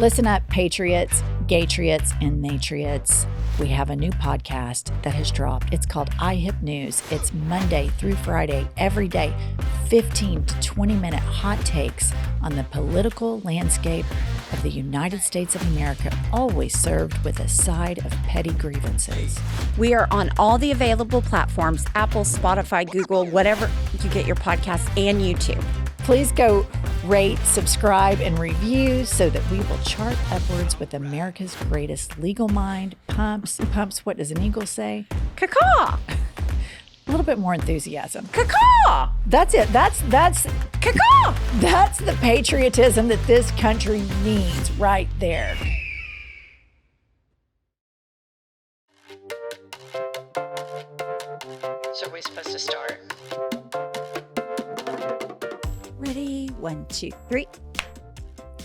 Listen up, patriots, gaytriots, and natriots. We have a new podcast that has dropped. It's called iHip News. It's Monday through Friday, every day, 15 to 20-minute hot takes on the political landscape of the United States of America, always served with a side of petty grievances. We are on all the available platforms, Apple, Spotify, Google, whatever you get your podcasts, and YouTube. Please go rate, subscribe, and review so that we will chart upwards with America's greatest legal mind. Pumps, what does an eagle say? Caw-caw. A little bit more enthusiasm. Caw-caw. That's it. That's Caw-caw. That's the patriotism that this country needs right there. So are we supposed to start? Ready? 1, 2, 3.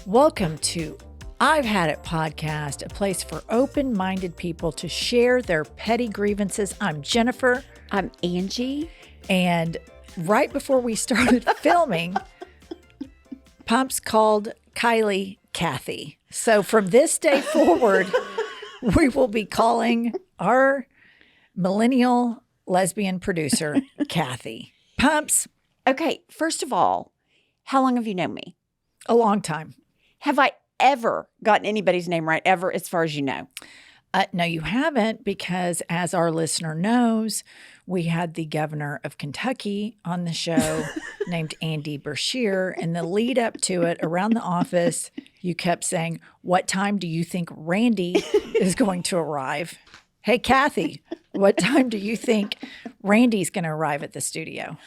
Welcome to I've Had It podcast, a place for open-minded people to share their petty grievances. I'm Jennifer. I'm Angie. And right before we started filming, Pumps called Kylie Kathy. So from this day forward, we will be calling our millennial lesbian producer Kathy. Pumps. Okay, first of all, how long have you known me? A long time. Have I ever gotten anybody's name right, ever, as far as you know? No, you haven't, because as our listener knows, we had the governor of Kentucky on the show named Andy Beshear. And the lead up to it, around the office, you kept saying, "What time do you think Randy is going to arrive?" Hey, Kathy, what time do you think Randy's going to arrive at the studio?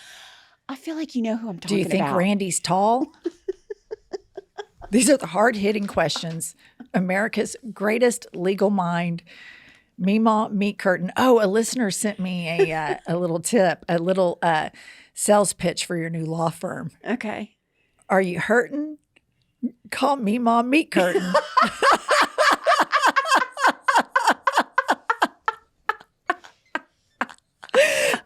I feel like you know who I'm talking about. Do you think Randy's tall? These are the hard-hitting questions. America's greatest legal mind, Memaw Meat Curtain. Oh, a listener sent me a little tip, a little sales pitch for your new law firm. Okay. Are you hurting? Call Memaw Meat Curtain.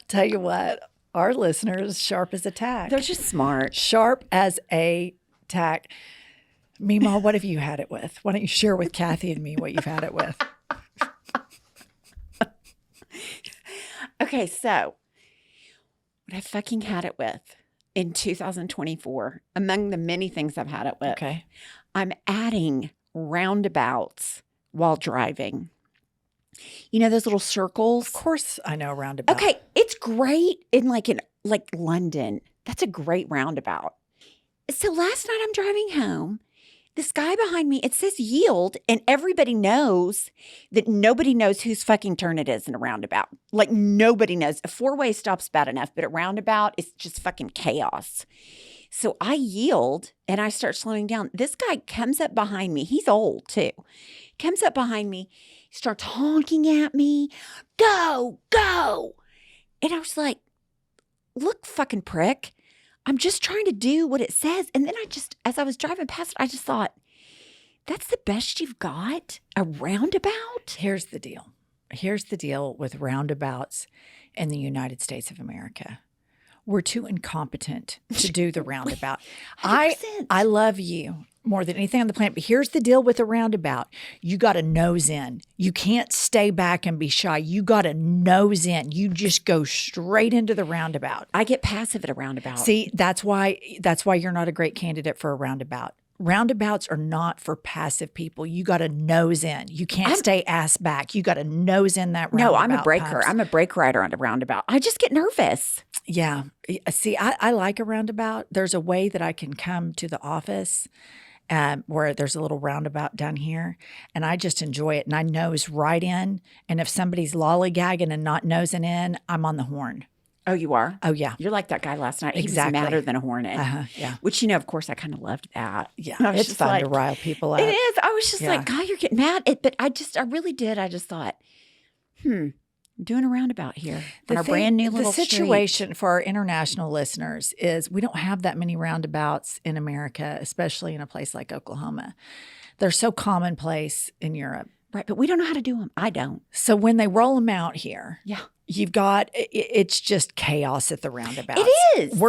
Tell you what, our listeners, sharp as a tack. They're just smart. Sharp as a tack. Memaw, what have you had it with? Why don't you share with Kathy and me what you've had it with? Okay, so what I fucking had it with in 2024, among the many things I've had it with, Okay. I'm adding roundabouts while driving. You know those little circles? Of course I know a roundabout. Okay, it's great in like London. That's a great roundabout. So last night I'm driving home. This guy behind me, it says yield, and everybody knows that nobody knows whose fucking turn it is in a roundabout. Like nobody knows. A four-way stop's bad enough, but a roundabout is just fucking chaos. So I yield and I start slowing down. This guy comes up behind me. He's old too. Comes up behind me, starts honking at me. Go, go. And I was like, look, fucking prick. I'm just trying to do what it says. And then as I was driving past it, I just thought, that's the best you've got? A roundabout? Here's the deal. Here's the deal with roundabouts in the United States of America. We're too incompetent to do the roundabout. 100%. I love you more than anything on the planet, but here's the deal with a roundabout. You got to nose in. You can't stay back and be shy. You got to nose in. You just go straight into the roundabout. I get passive at a roundabout. See, that's why you're not a great candidate for a roundabout. Roundabouts are not for passive people. You got to nose in. You can't stay ass back. You got to nose in that roundabout. No, I'm a breaker. Pumps. I'm a brake rider on a roundabout. I just get nervous. Yeah. See, I like a roundabout. There's a way that I can come to the office where there's a little roundabout down here, and I just enjoy it. And I nose right in. And if somebody's lollygagging and not nosing in, I'm on the horn. Oh, you are? Oh, yeah. You're like that guy last night. Exactly. He was madder than a hornet. Yeah. Which, of course, I kind of loved that. Yeah. I was It's just fun like, to rile people up. It is. I was just Yeah. like, God, you're getting mad. But I really did. I just thought, I'm doing a roundabout here on our brand new little The situation for our international listeners is we don't have that many roundabouts in America, especially in a place like Oklahoma. They're so commonplace in Europe. Right. But we don't know how to do them. I don't. So when they roll them out here, Yeah. you've got, it's just chaos at the roundabouts. It is.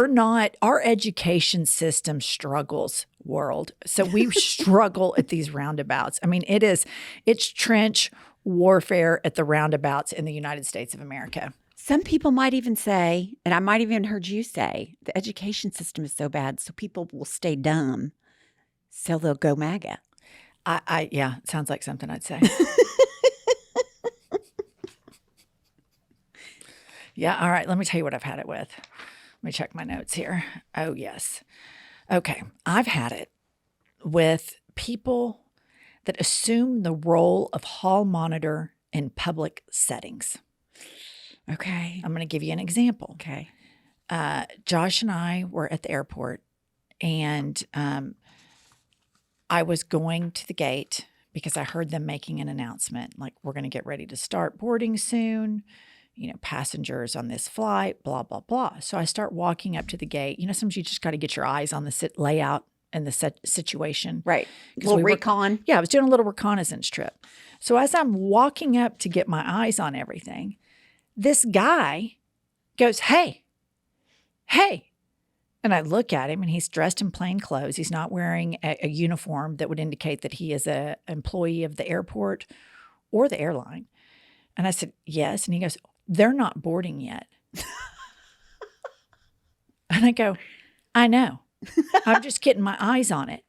Our education system struggles, world. So we struggle at these roundabouts. I mean, it's trench warfare at the roundabouts in the United States of America. Some people might even say, and I might even heard you say, the education system is so bad, so people will stay dumb, so they'll go MAGA. Yeah, it sounds like something I'd say. Yeah, all right, let me tell you what I've had it with. Let me check my notes here. Oh, yes. Okay, I've had it with people that assume the role of hall monitor in public settings. Okay. I'm going to give you an example. Okay. Josh and I were at the airport, and I was going to the gate because I heard them making an announcement, like, we're going to get ready to start boarding soon, passengers on this flight, blah, blah, blah. So I start walking up to the gate. Sometimes you just got to get your eyes on the layout and the situation. Right. Little recon. Yeah, I was doing a little reconnaissance trip. So as I'm walking up to get my eyes on everything, this guy goes, hey. And I look at him, and he's dressed in plain clothes. He's not wearing a uniform that would indicate that he is an employee of the airport or the airline. And I said, yes. And he goes, they're not boarding yet. And I go, I know. I'm just getting my eyes on it.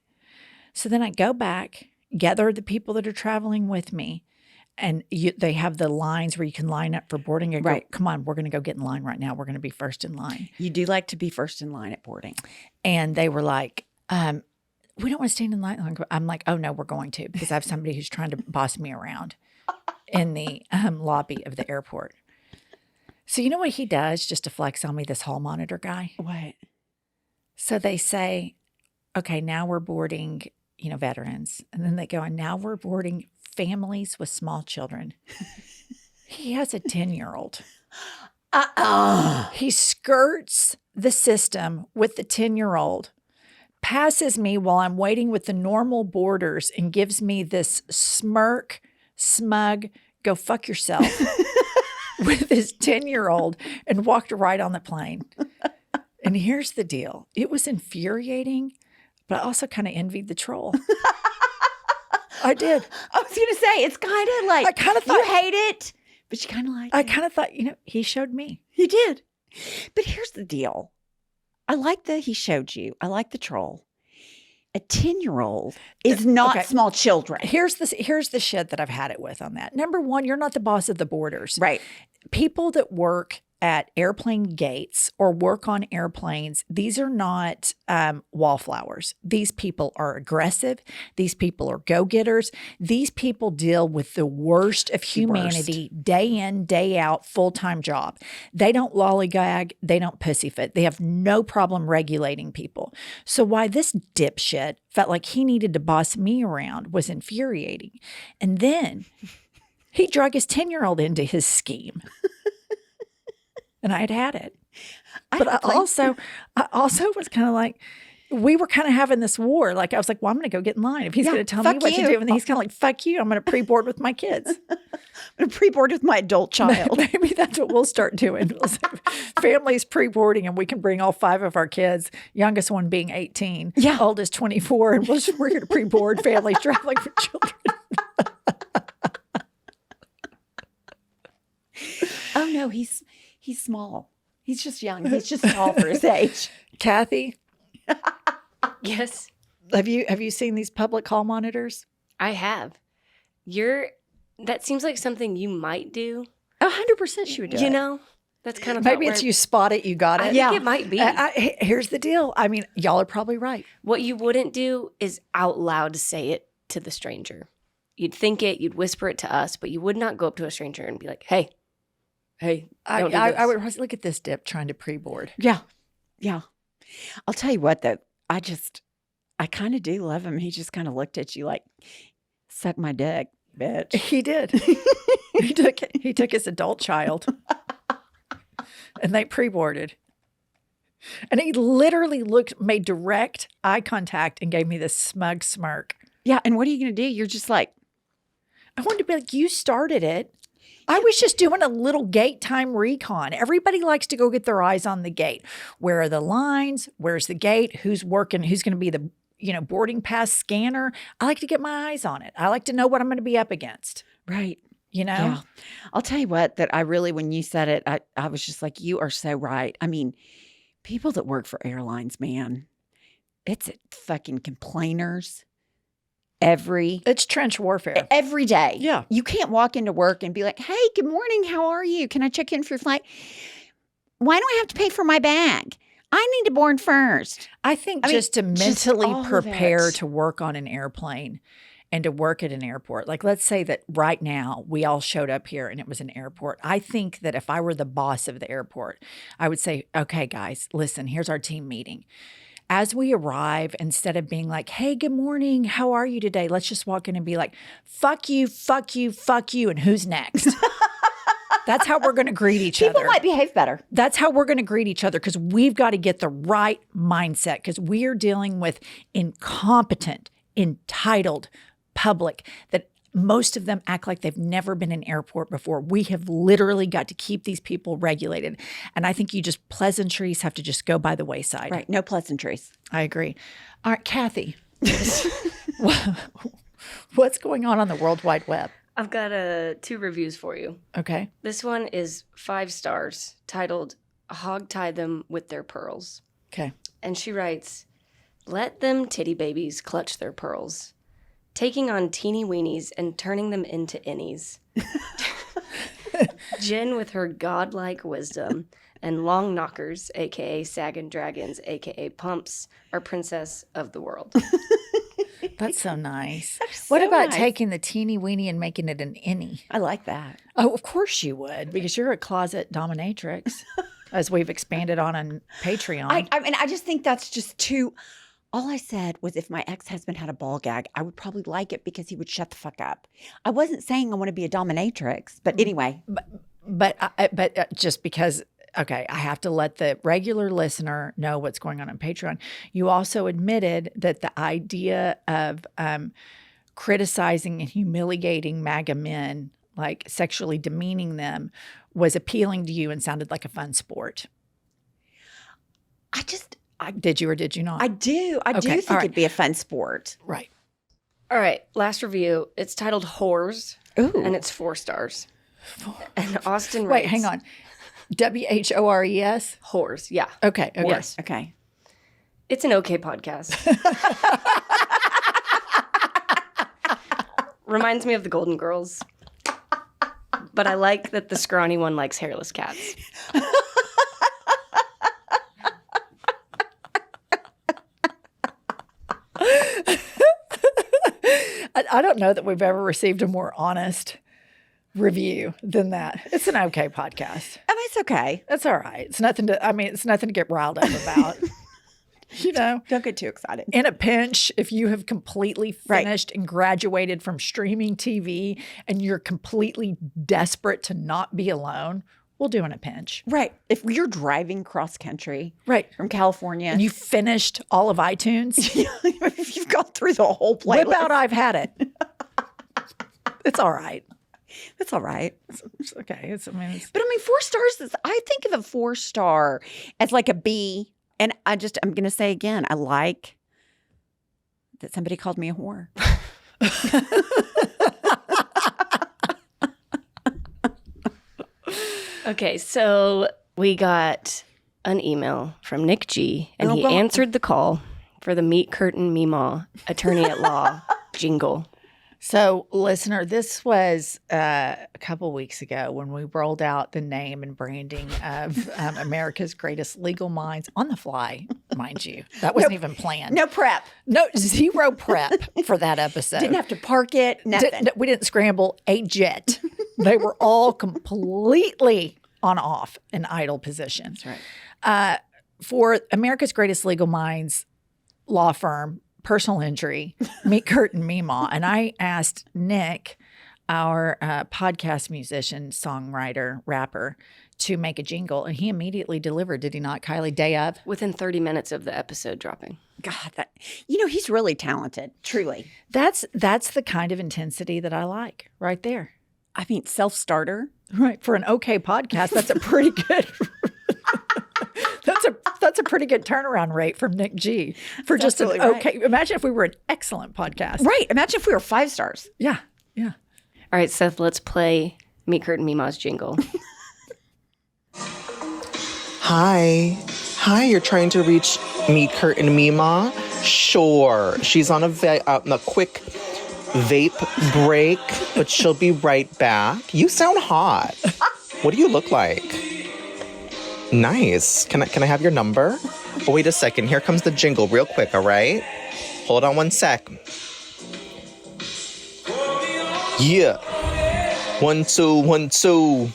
So then I go back, gather the people that are traveling with me, and they have the lines where you can line up for boarding. I go, right. Come on, we're going to go get in line right now. We're going to be first in line. You do like to be first in line at boarding. And they were like, we don't want to stand in line. I'm like, oh, no, we're going to, because I have somebody who's trying to boss me around in the lobby of the airport. So you know what he does just to flex on me, this hall monitor guy? What? So they say, okay, now we're boarding, veterans. And then they go, and now we're boarding families with small children. He has a 10-year-old. He skirts the system with the 10-year-old, passes me while I'm waiting with the normal boarders, and gives me this smug, go fuck yourself with his 10-year-old, and walked right on the plane. And here's the deal. It was infuriating, but I also kind of envied the troll. I did. I was going to say, it's kind of like, I kind of thought, you hate it, but you kind of like it. I kind of thought, he showed me. He did. But here's the deal. I like the he showed you. I like the troll. A 10-year-old is not small children. Here's the shit that I've had it with on that. Number one, you're not the boss of the boarders. Right. People that work at airplane gates or work on airplanes, these are not wallflowers. These people are aggressive. These people are go-getters. These people deal with the worst of humanity day in, day out, full-time job. They don't lollygag. They don't pussyfoot. They have no problem regulating people. So why this dipshit felt like he needed to boss me around was infuriating. And then he drug his 10-year-old into his scheme. And I had it. But I also was kind of like, we were kind of having this war. Like, I was like, well, I'm going to go get in line. If he's going to tell me what to do. And then he's kind of like, fuck you. I'm going to pre-board with my kids. I'm going to pre-board with my adult child. Maybe that's what we'll start doing. We'll say, families pre-boarding, and we can bring all 5 of our kids, youngest one being 18, oldest 24. And we're going to pre-board families traveling for children. Oh, no, he's small. He's just young. He's just tall for his age. Kathy? Yes. Have you seen these public hall monitors? I have. That seems like something you might do. 100% she would do it. That's kind of maybe it's you spot it, you got it. I think it might be. Here's the deal. I mean, y'all are probably right. What you wouldn't do is out loud say it to the stranger. You'd think it, you'd whisper it to us, but you would not go up to a stranger and be like, hey, don't do this. I would look at this dip trying to pre-board. Yeah. I'll tell you what, though. I kind of do love him. He just kind of looked at you like, suck my dick, bitch. He did. He took his adult child and they pre-boarded. And he literally made direct eye contact and gave me this smug smirk. Yeah. And what are you going to do? You're just like, I wanted to be like, you started it. I was just doing a little gate time recon. Everybody likes to go get their eyes on the gate. Where are the lines? Where's the gate? Who's working? Who's going to be the boarding pass scanner? I like to get my eyes on it. I like to know what I'm going to be up against. Right. Yeah. I'll tell you what, that I really, when you said it, I was just like, you are so right. I mean, people that work for airlines, man, it's fucking complainers. It's trench warfare. Every day. Yeah. You can't walk into work and be like, hey, good morning. How are you? Can I check in for your flight? Why do I have to pay for my bag? I need to board first. I think just to mentally all of prepare it. to work on an airplane and to work at an airport. Like, let's say that right now we all showed up here and it was an airport. I think that if I were the boss of the airport, I would say, okay, guys, listen, here's our team meeting. As we arrive, instead of being like, hey, good morning, how are you today? Let's just walk in and be like, fuck you, fuck you, fuck you, and who's next? That's how we're going to greet each other. People might behave better. That's how we're going to greet each other, because we've got to get the right mindset, because we are dealing with incompetent, entitled public that most of them act like they've never been in an airport before. We have literally got to keep these people regulated. And I think pleasantries have to just go by the wayside. Right. No pleasantries. I agree. All right, Kathy, what's going on the World Wide Web? I've got 2 reviews for you. Okay. This one is 5 stars, titled "Hog Tie Them with Their Pearls." Okay. And she writes, "Let them titty babies clutch their pearls, taking on teeny weenies and turning them into innies. Jen with her godlike wisdom and long knockers, a.k.a. sagging dragons, a.k.a. pumps, are princess of the world." That's so nice. That's What so about nice. taking the teeny weeny and making it an innie? I like that. Oh, of course you would, because you're a closet dominatrix, as we've expanded on Patreon. I mean, I just think that's just too. All I said was if my ex-husband had a ball gag, I would probably like it because he would shut the fuck up. I wasn't saying I want to be a dominatrix, but anyway. But just because, okay, I have to let the regular listener know what's going on Patreon. You also admitted that the idea of criticizing and humiliating MAGA men, like sexually demeaning them, was appealing to you and sounded like a fun sport. Did you or did you not? I do. I do think it'd be a fun sport. Right. All right, last review. It's titled "Whores," Ooh. and it's 4 stars. And Austin Wait, writes, hang on. WHORES? "Whores." Yeah. Okay. Whores. Okay. It's an okay podcast. Reminds me of the Golden Girls. But I like that the scrawny one likes hairless cats. I don't know that we've ever received a more honest review than that. It's an okay podcast. I mean, it's okay. That's all right. It's nothing to get riled up about. Don't get too excited. In a pinch, if you have completely finished and graduated from streaming TV and you're completely desperate to not be alone, we'll do in a pinch. Right. If you're driving cross country from California. And you finished all of iTunes. If you've gone through the whole playlist. Whip out I've Had It. It's all right. It's all right. It's okay. But I mean, 4 stars I think of a 4-star as like a B. And I'm going to say again, I like that somebody called me a whore. Okay, so we got an email from Nick G, and he answered the call for the Meat Curtain Memaw, attorney at law, Jingle. So, listener, this was a couple weeks ago when we rolled out the name and branding of America's Greatest Legal Minds on the fly, mind you. That wasn't even planned. No prep. No, zero prep for that episode. Didn't have to park it, nothing. We didn't scramble a jet. They were all completely on off in idle position. That's right. For America's Greatest Legal Minds law firm, personal injury, Meat Curtain Memaw. And I asked Nick, our podcast musician, songwriter, rapper, to make a jingle, and he immediately delivered, did he not, Kylie? Day of? Within 30 minutes of the episode dropping. God, he's really talented, truly. That's the kind of intensity that I like right there. I mean, self-starter. Right. For an okay podcast, that's a pretty good that's a pretty good turnaround rate from Nick G for just an okay. Imagine if we were an excellent podcast. Right. Imagine if we were 5 stars. Yeah. Yeah. All right, Seth, let's play Meet Kurt and Memaw's jingle. Hi, you're trying to reach Meet Kurt and Memaw? Sure. She's on a quick vape break, but she'll be right back. You sound hot. What do you look like? Nice. Can I have your number? Oh, wait a second. Here comes the jingle real quick, all right? Hold on one sec. Yeah. 1, 2, 1, 2.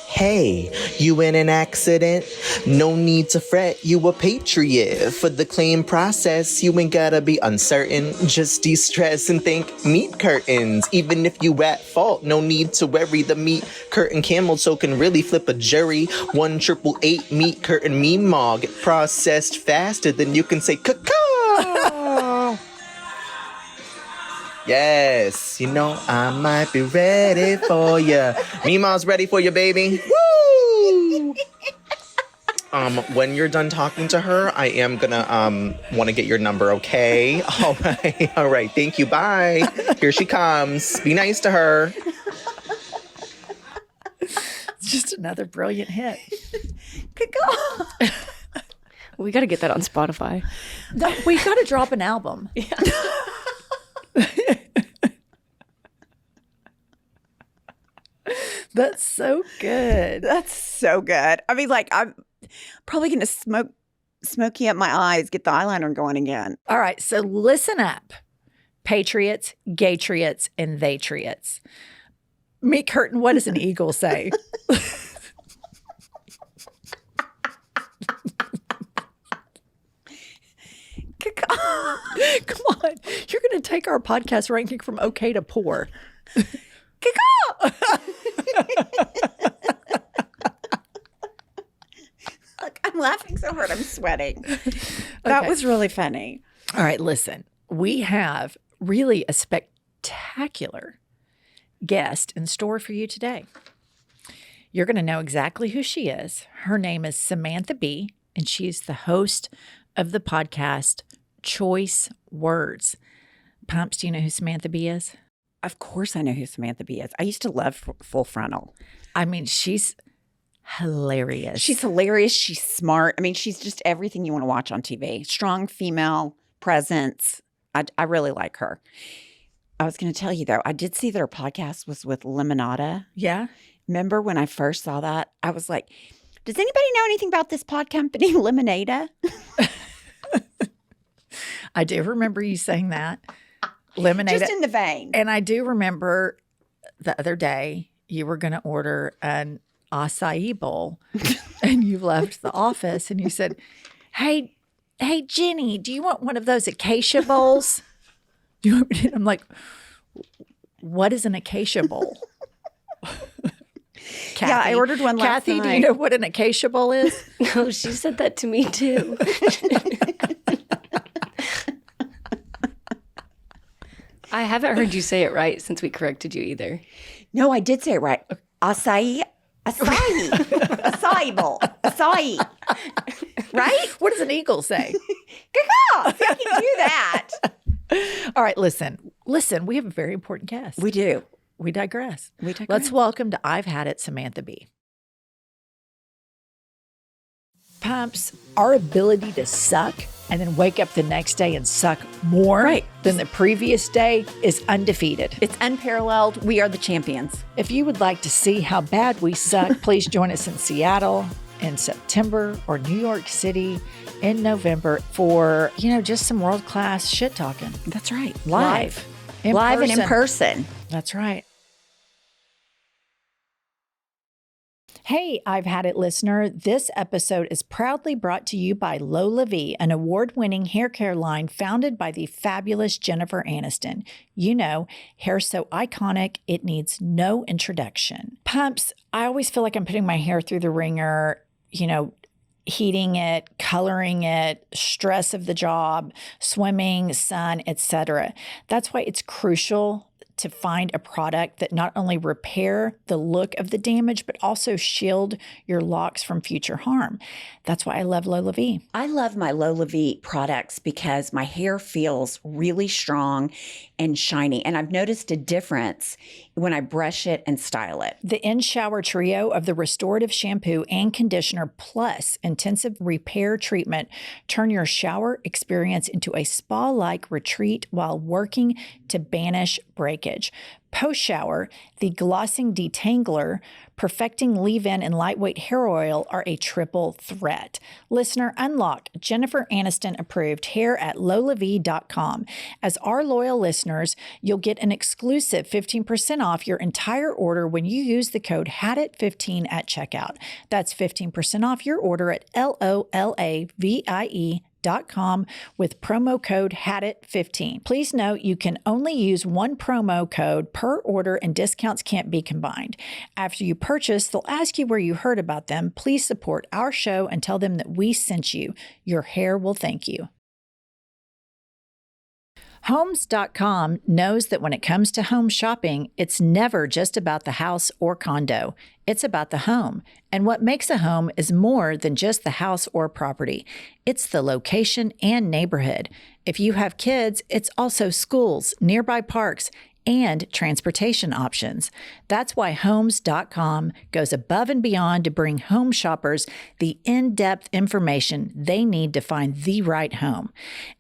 Hey, you in an accident? No need to fret, you a patriot. For the claim process, you ain't gotta be uncertain. Just de-stress and think meat curtains. Even if you at fault, no need to worry. The meat curtain camel toe can really flip a jury. 1-888 meat curtain Memaw. Get processed faster than you can say caw. Yes, you know I might be ready for you. Memaw's ready for you, baby. Woo! When you're done talking to her, I am gonna want to get your number, okay? All right. Thank you. Bye. Here she comes. Be nice to her. It's just another brilliant hit. We got to get that on Spotify. We got to drop an album. Yeah. That's so good. That's so good. I mean, like, I'm probably going to smoky up my eyes, get the eyeliner going again. All right, so listen up. Patriots, gaytriots, and theytriots. Meet Curtin, what does an eagle say? Come on. You're going to take our podcast ranking from okay to poor. Look, I'm laughing so hard I'm sweating. That was really funny. All right, listen. We have really a spectacular guest in store for you today. You're going to know exactly who she is. Her name is Samantha Bee, and she's the host of the podcast Choice Words. Pumps, do you know who Samantha Bee is? Of course I know who Samantha Bee is. I used to love Full Frontal. I mean, she's hilarious. She's hilarious. She's smart. I mean, she's just everything you want to watch on TV. Strong female presence. I really like her. I was going to tell you, though, I did see that her podcast was with Lemonada. Yeah? Remember when I first saw that? I was like, does anybody know anything about this pod company, Lemonada? I do remember you saying that. Lemonade. Just in the vein. And I do remember the other day you were going to order an acai bowl and you left the office and you said, hey, Jenny, do you want one of those acacia bowls? I'm like, what is an acacia bowl? Kathy, yeah, I ordered one last Kathy, night. do you know what an acacia bowl is? No, she said that to me too. I haven't heard you say it right since we corrected you either. No, I did say it right. Acai bowl. Acai. Right? What does an eagle say? Caw. See, I can do that. All right, listen. We have a very important guest. We do. We digress. We digress. Let's welcome to I've Had It, Samantha Bee. Pumps, our ability to suck and then wake up the next day and suck more than the previous day is undefeated. It's unparalleled. We are the champions. If you would like to see how bad we suck, please join us in Seattle in September or New York City in November for, just some world-class shit talking. That's right. Live and in person. That's right. Hey, I've Had It listener. This episode is proudly brought to you by Lola V, an award-winning hair care line founded by the fabulous Jennifer Aniston. You know, hair so iconic, it needs no introduction. Pumps, I always feel like I'm putting my hair through the ringer, heating it, coloring it, stress of the job, swimming, sun, etc. That's why it's crucial to find a product that not only repair the look of the damage, but also shield your locks from future harm. That's why I love Lola V. I love my Lola V products because my hair feels really strong and shiny. And I've noticed a difference when I brush it and style it. The in-shower trio of the restorative shampoo and conditioner plus intensive repair treatment turn your shower experience into a spa-like retreat while working to banish breakage. Post-shower, the glossing detangler, perfecting leave-in, and lightweight hair oil are a triple threat. Listener, unlock Jennifer Aniston approved hair at lolav.com. As our loyal listeners, you'll get an exclusive 15% off your entire order when you use the code HADIT15 at checkout. That's 15% off your order at LOLAVIE.com with promo code HADIT15. Please note you can only use one promo code per order and discounts can't be combined. After you purchase, they'll ask you where you heard about them. Please support our show and tell them that we sent you. Your hair will thank you. Homes.com knows that when it comes to home shopping, it's never just about the house or condo. It's about the home. And what makes a home is more than just the house or property. It's the location and neighborhood. If you have kids, it's also schools, nearby parks, and transportation options. That's why Homes.com goes above and beyond to bring home shoppers the in-depth information they need to find the right home.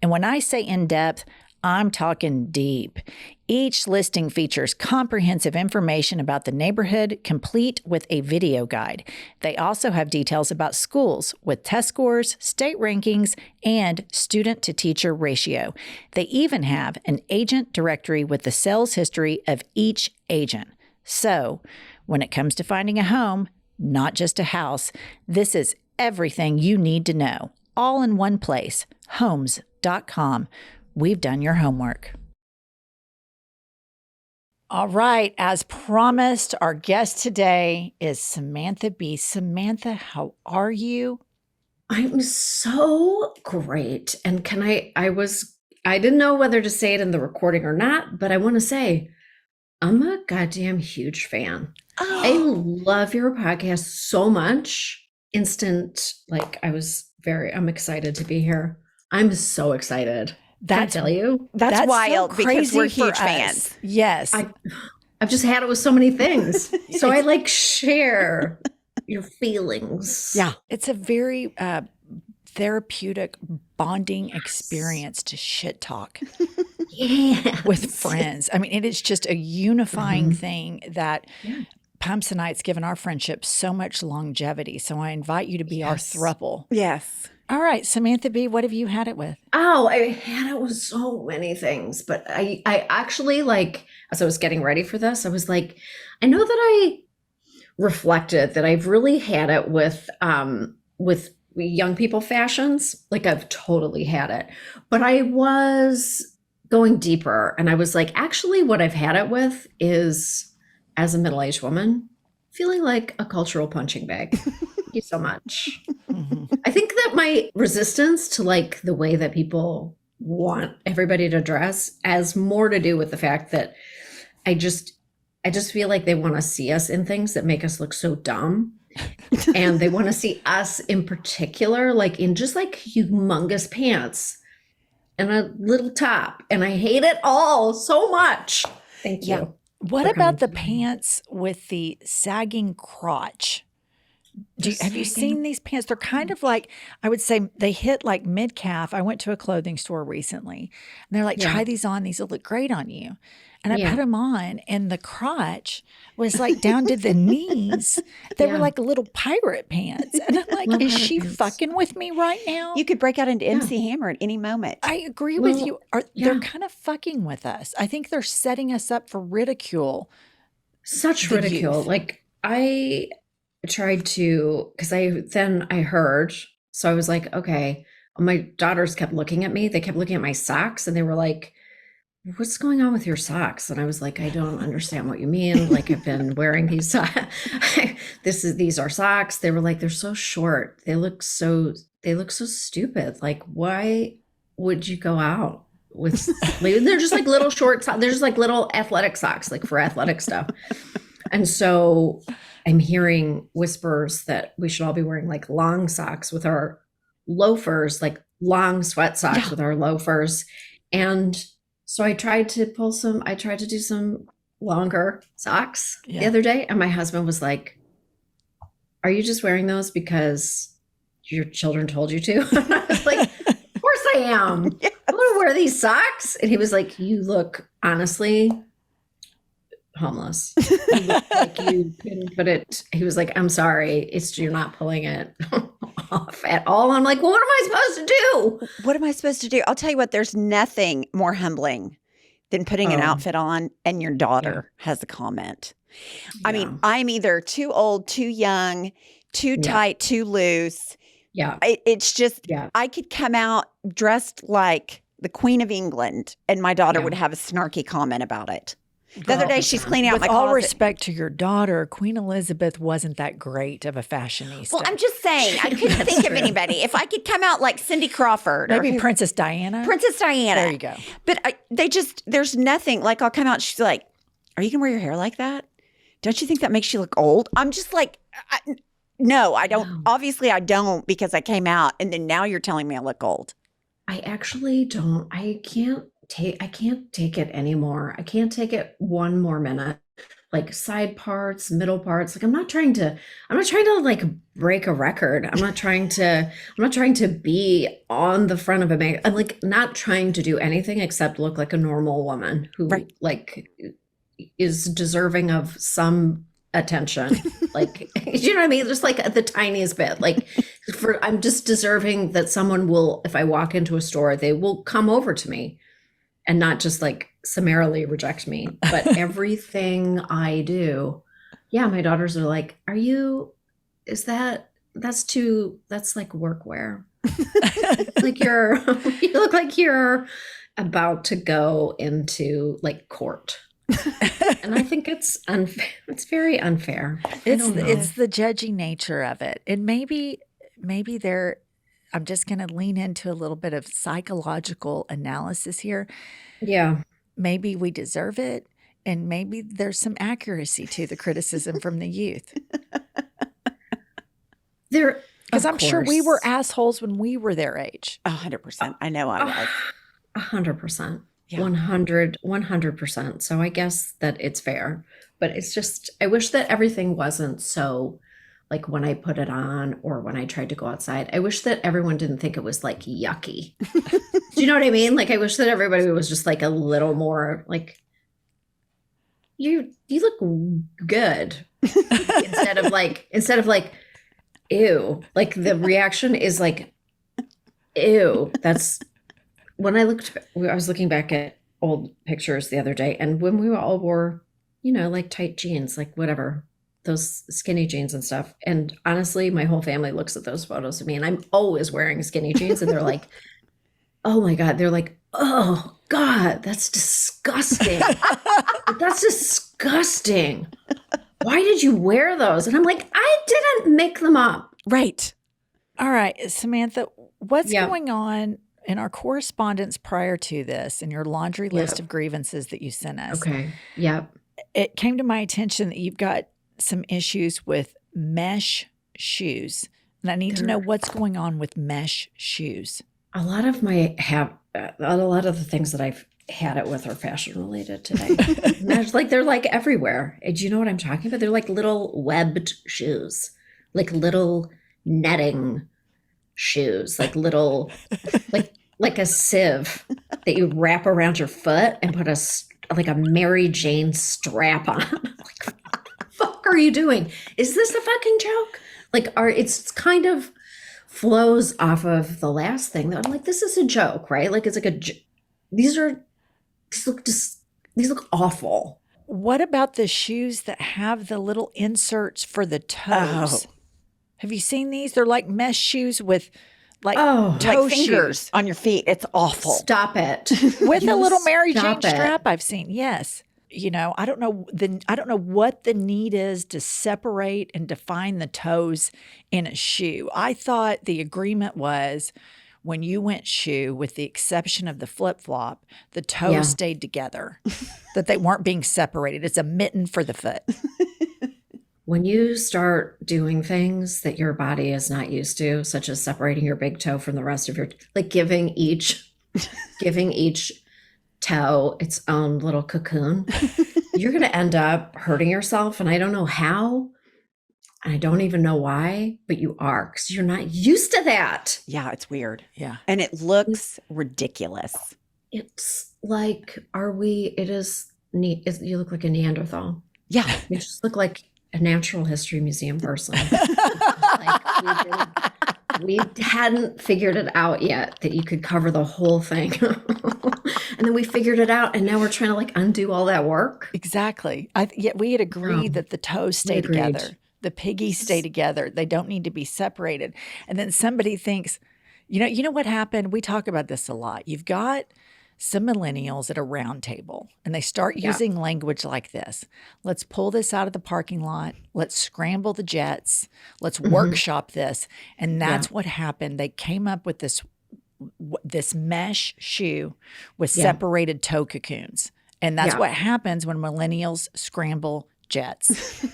And when I say in-depth, I'm talking deep. Each listing features comprehensive information about the neighborhood, complete with a video guide. They also have details about schools with test scores, state rankings, and student-to-teacher ratio. They even have an agent directory with the sales history of each agent. So, when it comes to finding a home, not just a house, this is everything you need to know, all in one place, Homes.com. We've done your homework. All right. As promised, our guest today is Samantha Bee. Samantha, how are you? I'm so great. And I didn't know whether to say it in the recording or not, but I want to say I'm a goddamn huge fan. I love your podcast so much. I'm excited to be here. I'm so excited. Can I tell you? That's wild so because we're crazy for huge us. fans. Yes. I've just had it with so many things. So I share your feelings. Yeah. It's a very therapeutic bonding experience to shit talk with friends. I mean, it is just a unifying thing that Pumps and I, it's given our friendship so much longevity. So I invite you to be our throuple. Yes. All right, Samantha B., what have you had it with? Oh, I had it with so many things, but I actually as I was getting ready for this, I was like, I know that I reflected that I've really had it with young people fashions. I've totally had it, but I was going deeper and I was like, actually what I've had it with is, as a middle-aged woman, feeling like a cultural punching bag. Thank you so much. I think that my resistance to the way that people want everybody to dress has more to do with the fact that I just feel like they want to see us in things that make us look so dumb. And they want to see us in particular, in just humongous pants and a little top. And I hate it all so much. Thank you. Yeah. What about the pants with the sagging crotch? Have you seen these pants? They're kind of I would say they hit mid-calf. I went to a clothing store recently and they're try these on. These will look great on you. And I put them on and the crotch was down to the knees. They were like little pirate pants. And I'm like, is she fucking with me right now? You could break out into MC Hammer at any moment. I agree with you. They're kind of fucking with us. I think they're setting us up for ridicule. Such ridicule. Youth. tried to, because I heard, so I was like, okay. My daughters kept looking at me. They kept looking at my socks and they were like, what's going on with your socks? And I was like, I don't understand what you mean. Like, I've been wearing these socks. These are socks. They were like, they're so short. They look so stupid. Like, why would you go out with, they're just like little short socks. They're just like little athletic socks, like for athletic stuff. And so I'm hearing whispers that we should all be wearing like long socks with our loafers, like long sweat socks with our loafers. And so I tried to do some longer socks the other day. And my husband was like, are you just wearing those because your children told you to? And I was like, of course I am. Yes. I'm going to wear these socks. And he was like, you look honestly homeless. You look like you couldn't put it. He was like, I'm sorry. You're not pulling it off at all. I'm like, well, what am I supposed to do? What am I supposed to do? I'll tell you what, there's nothing more humbling than putting an outfit on and your daughter has a comment. I mean, I'm either too old, too young, too tight, too loose. Yeah. It's just, I could come out dressed like the Queen of England and my daughter would have a snarky comment about it. The other day, she's cleaning out my closet. With all respect to your daughter, Queen Elizabeth wasn't that great of a fashionista. Well, I'm just saying, I couldn't think of anybody. If I could come out like Cindy Crawford. Maybe Princess Diana? Princess Diana. There you go. But there's nothing. Like, I'll come out, she's like, are you going to wear your hair like that? Don't you think that makes you look old? I'm just like, no, I don't. No. Obviously, I don't, because I came out, and then now you're telling me I look old. I actually don't. I can't take it anymore. I can't take it one more minute. Like side parts, middle parts. Like I'm not trying to like break a record. I'm not trying to be on the front of a magazine. I'm like not trying to do anything except look like a normal woman who like is deserving of some attention. Like, you know what I mean? Just like the tiniest bit. Like I'm just deserving that someone will, if I walk into a store, they will come over to me. And not just like summarily reject me, but everything I do. Yeah, my daughters are like, that's like workwear. Like you look like you're about to go into like court. And I think it's unfair. It's very unfair. It's the judgy nature of it. And maybe I'm just going to lean into a little bit of psychological analysis here. Yeah. Maybe we deserve it, and maybe there's some accuracy to the criticism from the youth. Because I'm sure we were assholes when we were their age. 100%. I know I was. 100%. 100%. So I guess that it's fair. But it's just, I wish that everything wasn't so... like when I put it on or when I tried to go outside, I wish that everyone didn't think it was like yucky. Do you know what I mean? Like, I wish that everybody was just like a little more like, you look good instead of like, ew, like the reaction is like, ew. That's when I was looking back at old pictures the other day, and when we all wore, like tight jeans, like whatever, those skinny jeans and stuff. And honestly, my whole family looks at those photos of me and I'm always wearing skinny jeans and they're like, oh my God. They're like, oh God, that's disgusting. That's disgusting. Why did you wear those? And I'm like, I didn't make them up. Right. All right, Samantha, what's going on in our correspondence prior to this and your laundry list of grievances that you sent us? Okay. Yep. It came to my attention that you've got some issues with mesh shoes. And I need to know what's going on with mesh shoes. A lot of the things that I've had it with are fashion related today. Mesh, like they're like everywhere. Do you know what I'm talking about? They're like little webbed shoes, like little netting shoes, like little, like a sieve that you wrap around your foot and put like a Mary Jane strap on. Like, fuck are you doing? Is this a fucking joke? Like, it's kind of flows off of the last thing that I'm like, this is a joke, right? Like, it's like these look awful. what about the shoes that have the little inserts for the toes? Oh. Have you seen these? They're like mesh shoes with like Oh, toe Like fingers shoes on your feet. It's awful. stop it. with a You little Mary Jane stop it. strap. I've seen. Yes. I don't know what the need is to separate and define the toes in a shoe. I thought the agreement was when you went shoe, with the exception of the flip-flop, the toes Yeah. stayed together, that they weren't being separated. It's a mitten for the foot. When you start doing things that your body is not used to, such as separating your big toe from the rest of your, like giving each toe its own little cocoon, you're going to end up hurting yourself. And I don't know how, and I don't even know why, but you are, because you're not used to that. Yeah, it's weird. Yeah. And it looks ridiculous. It's like, it is neat. You look like a Neanderthal. Yeah. You just look like a natural history museum person. Like we hadn't figured it out yet that you could cover the whole thing. And then we figured it out, and now we're trying to like undo all that work. Exactly. Yet we had agreed that the toes stay agreed. together. The piggies stay together. They don't need to be separated. And then somebody thinks, you know what happened? We talk about this a lot. You've got some millennials at a round table, and they start using language like this. Let's pull this out of the parking lot. Let's scramble the jets. Let's workshop this. And that's what happened. They came up with this mesh shoe with separated toe cocoons. And that's what happens when millennials scramble jets.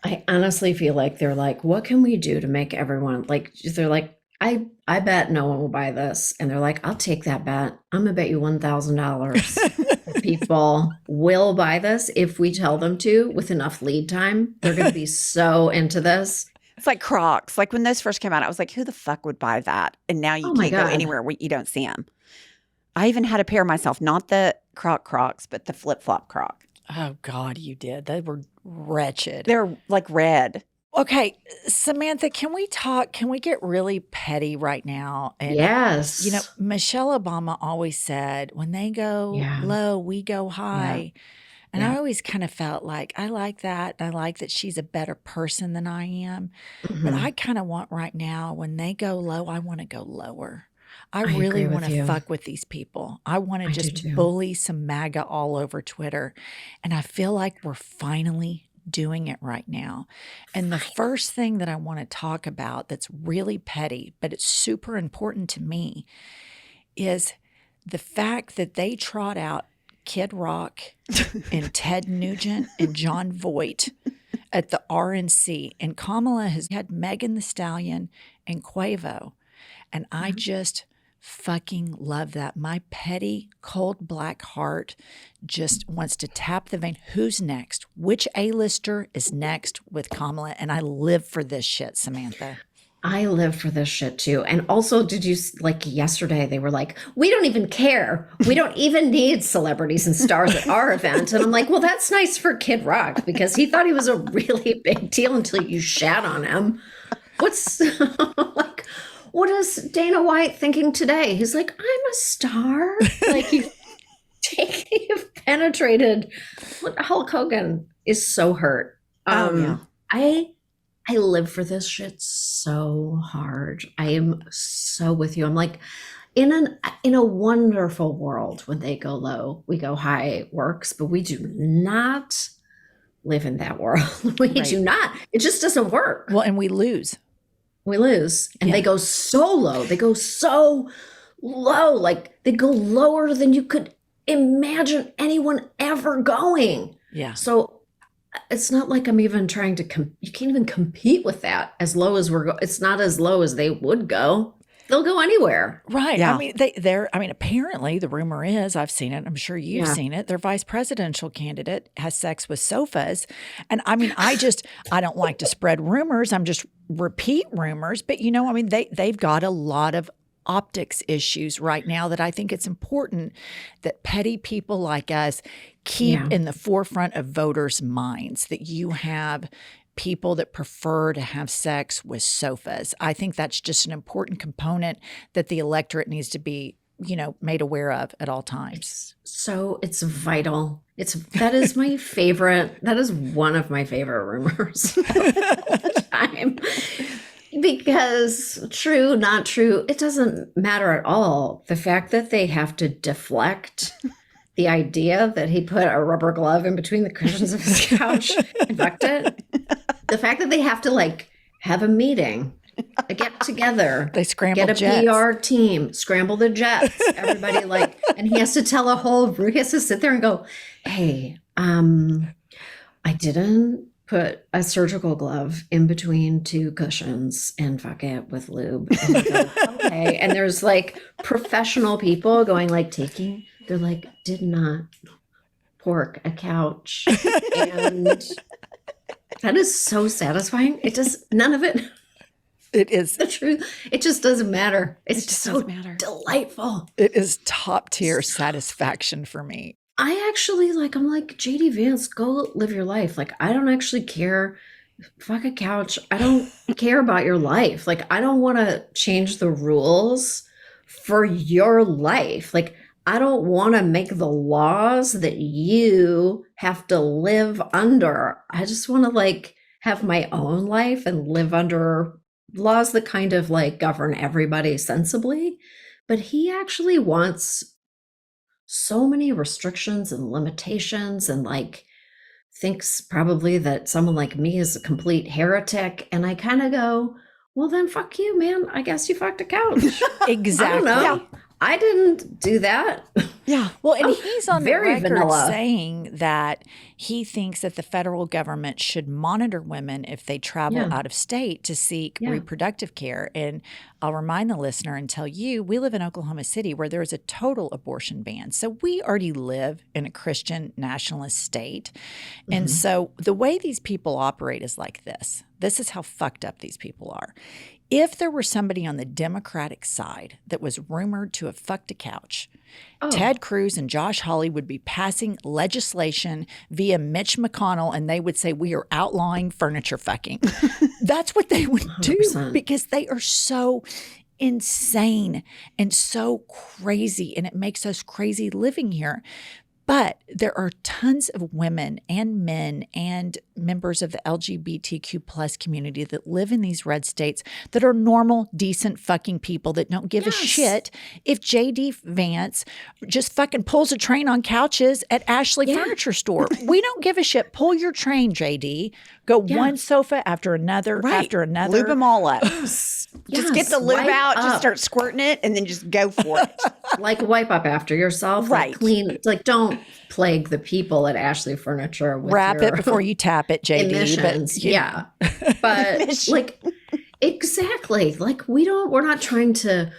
I honestly feel like they're like, what can we do to make everyone like, they're like, I bet no one will buy this. And they're like, I'll take that bet. I'm going to bet you $1,000 people will buy this if we tell them to with enough lead time. They're going to be so into this. It's like Crocs. Like when those first came out, I was like, who the fuck would buy that? And now you can't go anywhere where you don't see them. I even had a pair myself, not the Crocs, but the flip-flop Croc. Oh, God, you did. They were wretched. They're like red. Okay, Samantha, can we get really petty right now? And, Yes. Michelle Obama always said, when they go low, we go high. And I always kind of felt like, I like that. I like that she's a better person than I am. But I kind of want right now, when they go low, I want to go lower. I really want to fuck with these people. I want to just bully some MAGA all over Twitter. And I feel like we're finally doing it right now. And the first thing that I want to talk about that's really petty, but it's super important to me, is the fact that they trot out Kid Rock and Ted Nugent and John Voight at the RNC. And Kamala has had Megan Thee Stallion and Quavo. And I just fucking love that. My petty, cold, black heart just wants to tap the vein. Who's next? Which A-lister is next with Kamala? And I live for this shit, Samantha. I live for this shit too. And also, did you, like yesterday, they were like, we don't even care. We don't even need celebrities and stars at our event. And I'm like, well, that's nice for Kid Rock because he thought he was a really big deal until you shat on him. What's like, what is Dana White thinking today? He's like, I'm a star. Like you've penetrated. Hulk Hogan is so hurt. I live for this shit so hard. I am so with you. I'm like, in a wonderful world, when they go low, we go high works, but we do not live in that world. We do not. It just doesn't work. Well, and we lose. We lose. And they go so low. They go so low. Like they go lower than you could imagine anyone ever going. Yeah. So it's not like I'm even trying to you can't even compete with that as low as we're going. It's not as low as they would go. They'll go anywhere. Right. Yeah. I mean, apparently the rumor is, I've seen it, I'm sure you've seen it, their vice presidential candidate has sex with sofas. And I mean, I don't like to spread rumors. I'm just repeat rumors. But, they've got a lot of optics issues right now that I think it's important that petty people like us keep in the forefront of voters' minds, that you have people that prefer to have sex with sofas. I think that's just an important component that the electorate needs to be, made aware of at all times. So it's vital. That is my favorite. That is one of my favorite rumors of all time. Because true, not true, it doesn't matter at all. The fact that they have to deflect the idea that he put a rubber glove in between the cushions of his couch and fucked it. The fact that they have to like have a meeting, a get together. They scramble get a jets. PR team, scramble the jets. Everybody like, and he has to tell he has to sit there and go, hey, I didn't put a surgical glove in between two cushions and fuck it with lube. And I go, okay. And there's like professional people going like they're like, did not pork a couch. And that is so satisfying. None of it. It is. The truth. It just doesn't matter. It's just so doesn't matter. delightful. It is top tier satisfaction for me. I actually I'm like, JD Vance, go live your life. Like, I don't actually care. Fuck a couch. I don't care about your life. Like, I don't want to change the rules for your life. Like, I don't want to make the laws that you have to live under. I just want to like have my own life and live under laws that kind of like govern everybody sensibly. But he actually wants so many restrictions and limitations and like thinks probably that someone like me is a complete heretic. And I kind of go, well, then fuck you, man. I guess you fucked a couch. Exactly. I don't know. I didn't do that. Yeah. Well, and he's on the very record vanilla. saying that he thinks that the federal government should monitor women if they travel Yeah. out of state to seek Yeah. reproductive care. And I'll remind the listener and tell you, we live in Oklahoma City where there is a total abortion ban. So we already live in a Christian nationalist state. And Mhm. so the way these people operate is like this. This is how fucked up these people are. If there were somebody on the Democratic side that was rumored to have fucked a couch, Oh. Ted Cruz and Josh Hawley would be passing legislation via Mitch McConnell, and they would say, we are outlawing furniture fucking. That's what they would do 100%. because they are so insane and so crazy, and it makes us crazy living here. But there are tons of women and men and members of the LGBTQ plus community that live in these red states that are normal, decent fucking people that don't give a Yes. shit if JD Vance just fucking pulls a train on couches at Ashley Yeah. Furniture Store. We don't give a shit. Pull your train, JD. Go Yeah. one sofa after another Right. after another. Lube them all up. Just get Yes, the lube wipe out, just up. start squirting it, and then just go for it. Like wipe up after yourself. Right. Like clean. Like don't plague the people at Ashley Furniture with Wrap your it before you tap it, JD. emissions. But you- Yeah. But like exactly. Like we're not trying to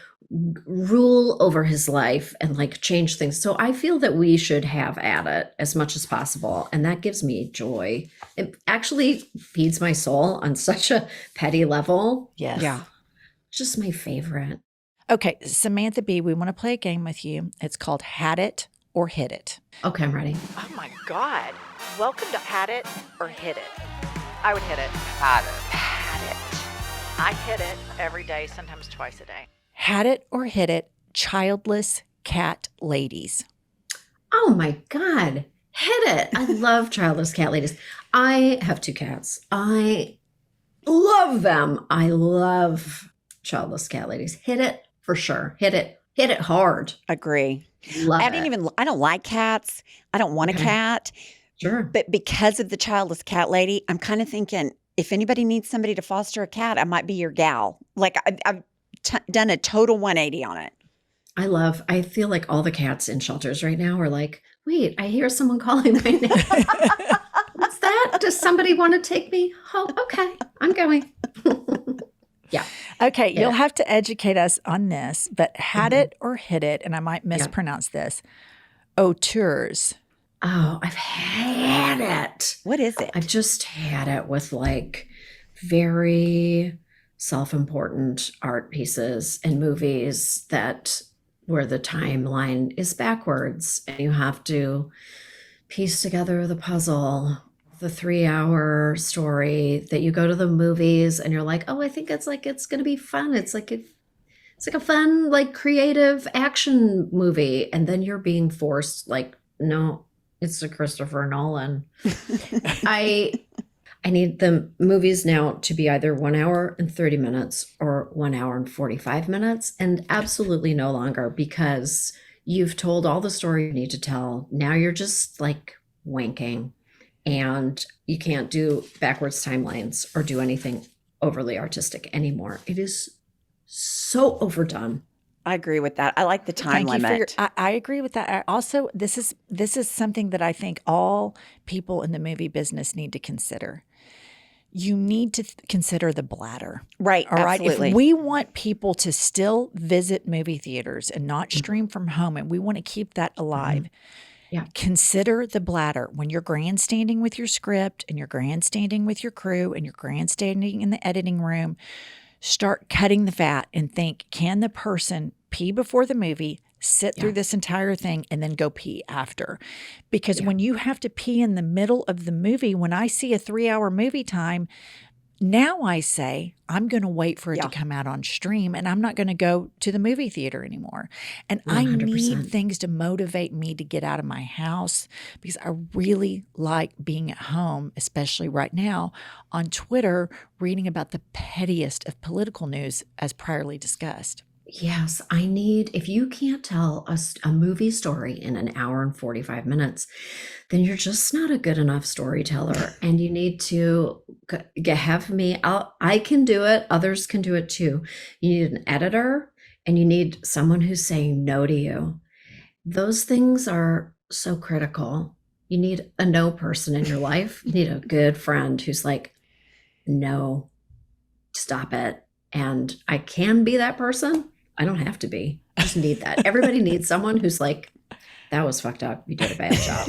rule over his life and like change things. So I feel that we should have at it as much as possible. And that gives me joy. It actually feeds my soul on such a petty level. Yes. Yeah. Just my favorite. Okay, Samantha Bee, we want to play a game with you. It's called Had It or Hit It. Okay, I'm ready. Oh my God. Welcome to Had It or Hit It. I would hit it. Had it. Had it. I hit it every day, sometimes twice a day. Had it or hit it, childless cat ladies. Oh my God. Hit it. I love childless cat ladies. I have 2 cats. I love them. I love childless cat ladies. Hit it for sure. Hit it. Hit it hard. Agree. Love I it. I don't like cats. I don't want Okay. a cat. Sure. But because of the childless cat lady, I'm kind of thinking if anybody needs somebody to foster a cat, I might be your gal. Like I've done a total 180 on it. I feel like all the cats in shelters right now are like, wait, I hear someone calling my name. What's that? Does somebody want to take me? Oh, okay. I'm going. Yeah. Okay, Yeah. you'll have to educate us on this, but had Mhm. it or hit it, and I might mispronounce this, auteurs. Oh, I've had it. What is it? I've just had it with like very self-important art pieces and movies that where the timeline is backwards and you have to piece together the puzzle, the 3-hour story that you go to the movies and you're like, oh, I think it's going to be fun. It's like a fun, like creative action movie. And then you're being forced like, no, It's a Christopher Nolan. I need the movies now to be either 1 hour and 30 minutes or 1 hour and 45 minutes, and absolutely no longer, because you've told all the story you need to tell. Now you're just like wanking, and you can't do backwards timelines or do anything overly artistic anymore. It is so overdone. I agree with that. I like the time Thank you limit. for I agree with that. Also, this is something that I think all people in the movie business need to consider. You need to consider the bladder. Right. All right. Absolutely. If we want people to still visit movie theaters and not stream from home, and we want to keep that alive, Yeah. consider the bladder when you're grandstanding with your script and you're grandstanding with your crew and you're grandstanding in the editing room. Start cutting the fat and think, can the person pee before the movie, sit through this entire thing, and then go pee after? Because when you have to pee in the middle of the movie, when I see a 3-hour movie time, now I say, I'm going to wait for it to come out on stream, and I'm not going to go to the movie theater anymore. And 100%. I need things to motivate me to get out of my house, because I really like being at home, especially right now on Twitter, reading about the pettiest of political news as priorly discussed. Yes, I need, if you can't tell a movie story in 1 hour and 45 minutes, then you're just not a good enough storyteller. And you need to have me, I can do it. Others can do it too. You need an editor, and you need someone who's saying no to you. Those things are so critical. You need a no person in your life. You need a good friend who's like, no, stop it. And I can be that person. I don't have to be. I just need that. Everybody needs someone who's like, that was fucked up. You did a bad job.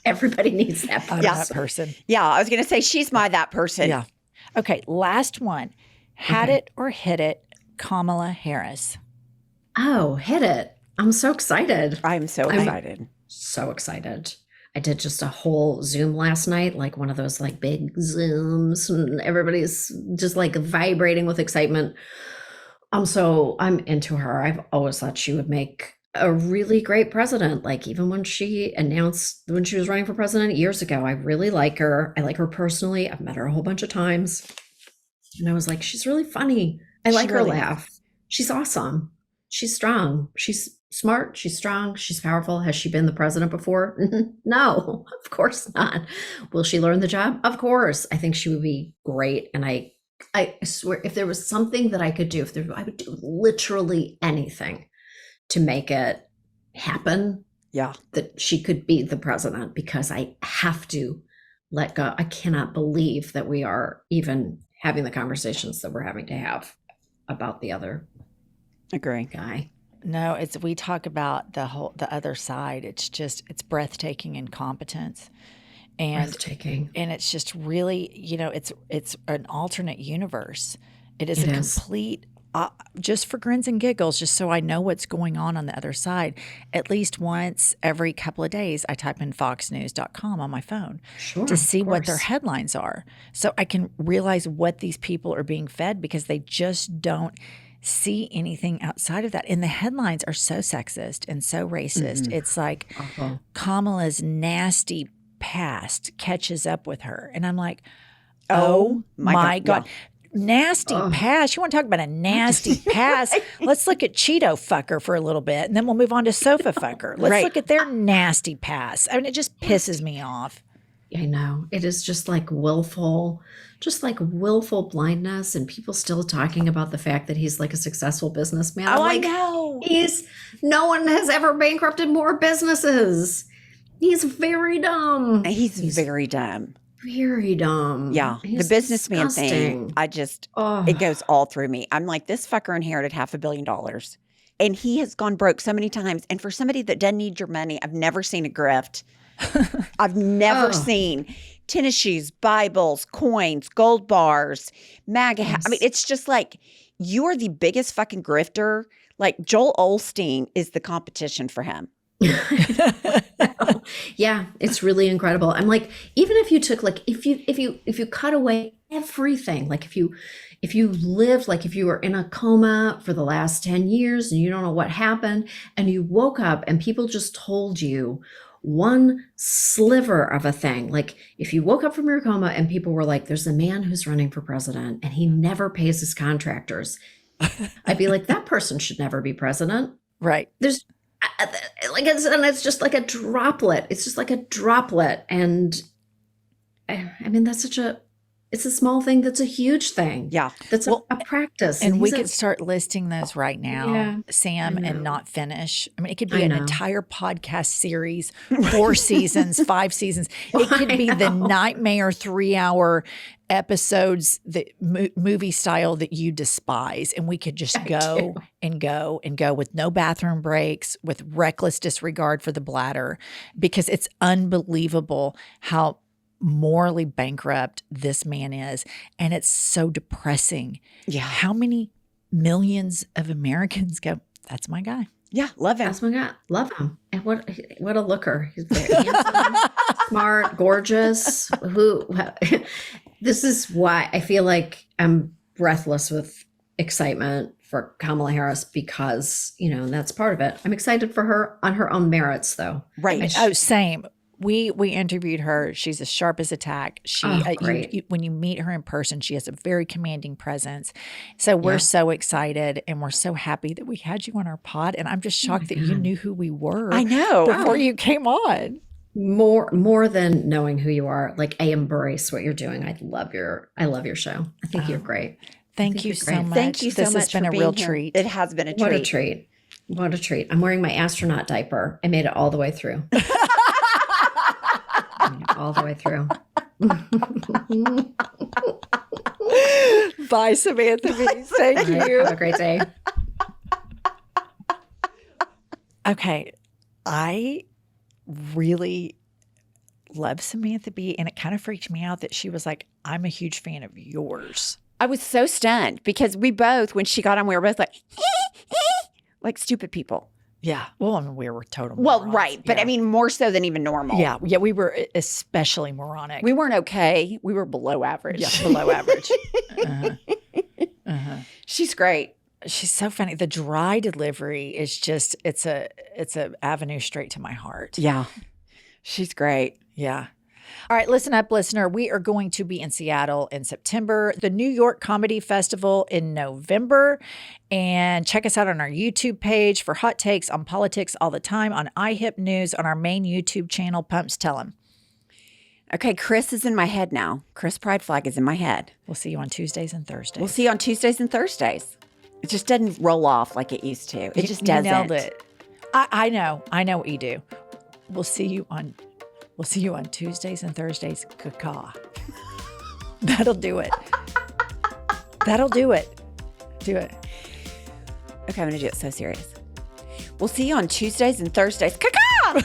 Everybody needs that person. That person. Yeah, I was going to say she's that person. Yeah. Okay, last one. Had it or hit it, Kamala Harris. Oh, hit it. I'm so excited. I'm so excited. So excited. I did just a whole Zoom last night, like one of those like big Zooms, and everybody's just like vibrating with excitement. I'm into her. I've always thought she would make a really great president. Like even when she announced when she was running for president years ago, I really like her. I like her personally. I've met her a whole bunch of times. And I was like, she's really funny. I like her laugh. She's awesome. She's strong. She's smart. She's strong. She's powerful. Has she been the president before? No, of course not. Will she learn the job? Of course. I think she would be great. And I swear, if there was something that I could do, I would do literally anything to make it happen. Yeah. That she could be the president, because I have to let go. I cannot believe that we are even having the conversations that we're having to have about the other guy. No, we talk about the other side. It's breathtaking incompetence. And breathtaking. And it's just really, it's an alternate universe. It is complete, just for grins and giggles, just so I know what's going on the other side. At least once every couple of days, I type in foxnews.com on my phone to see what their headlines are. So I can realize what these people are being fed, because they just don't see anything outside of that. And the headlines are so sexist and so racist. Mm-hmm. It's like Kamala's nasty past catches up with her. And I'm like, oh my God. Yeah. Nasty past. You want to talk about a nasty past? Let's look at Cheeto fucker for a little bit, and then we'll move on to sofa fucker. Let's look at their nasty past. I mean, it just pisses me off. I know. It is just like willful blindness, and people still talking about the fact that he's like a successful businessman. Oh, I know. No one has ever bankrupted more businnesses. He's very dumb. He's very dumb. Very dumb. Yeah. He's the businessman disgusting. thing, it goes all through me. I'm like, this fucker inherited $500 million. And he has gone broke so many times. And for somebody that doesn't need your money, I've never seen a grift. I've never seen tennis shoes, Bibles, coins, gold bars, MAGA hats. I mean, it's just like, you're the biggest fucking grifter. Like Joel Osteen is the competition for him. Yeah, it's really incredible. I'm like, even if you took like, if you cut away everything, like if you lived, like if you were in a coma for the last 10 years and you don't know what happened, and you woke up and people just told you one sliver of a thing. Like if you woke up from your coma and people were like, there's a man who's running for president and he never pays his contractors, I'd be like, that person should never be president. Right. There's like, it's just like a droplet. It's just like a droplet. And I mean, it's a small thing that's a huge thing. Yeah. That's a practice. And we could start listing those right now, Yeah, Sam, I know. and not finish. I mean, it could be I an know. entire podcast series, 4 seasons, 5 seasons. It could be the nightmare 3-hour episodes, that movie style that you despise. And we could just go and go and go with no bathroom breaks, with reckless disregard for the bladder, because it's unbelievable how morally bankrupt this man is. And it's so depressing. Yeah. How many millions of Americans go, that's my guy. Yeah. Love him. That's my God. Love him. And what a looker. He's very handsome, smart, gorgeous. This is why I feel like I'm breathless with excitement for Kamala Harris, because, that's part of it. I'm excited for her on her own merits, though. Right. Oh, same. We interviewed her. She's as sharp as a tack. She, great. when you meet her in person, she has a very commanding presence. So we're so excited, and we're so happy that we had you on our pod. And I'm just shocked that you knew who we were. I know. Before you came on. More than knowing who you are, like, I embrace what you're doing. I love your show. I think you're great. Thank you so much. Thank you so much. This has been for a being real here. treat. It has been a treat. What a treat. What a treat. I'm wearing my astronaut diaper. I made it all the way through. All the way through. Bye, Samantha Bee. Thank you. Have a great day. Okay. I really love Samantha Bee, and it kind of freaked me out that she was like, I'm a huge fan of yours. I was so stunned because we both, when she got on, we were both like stupid people. Yeah. Well, I mean, we were total Well, morons. right. But Yeah. I mean, more so than even normal. Yeah. We were especially moronic. We weren't okay. We were below average. Yeah, below average. She's great. She's so funny. The dry delivery is just, it's a avenue straight to my heart. Yeah. She's great. Yeah. All right, listen up, listener. We are going to be in Seattle in September, the New York Comedy Festival in November. And check us out on our YouTube page for hot takes on politics all the time, on iHip News, on our main YouTube channel, Pumps Tell 'em. Okay, Chris is in my head now. Chris Pride Flag is in my head. We'll see you on Tuesdays and Thursdays. We'll see you on Tuesdays and Thursdays. It just doesn't roll off like it used to. It just You doesn't. nailed it. I know what you do. We'll see you on Tuesdays and Thursdays. Caca. That'll do it. That'll do it. Do it. Okay, I'm going to do it so serious. We'll see you on Tuesdays and Thursdays. Caca!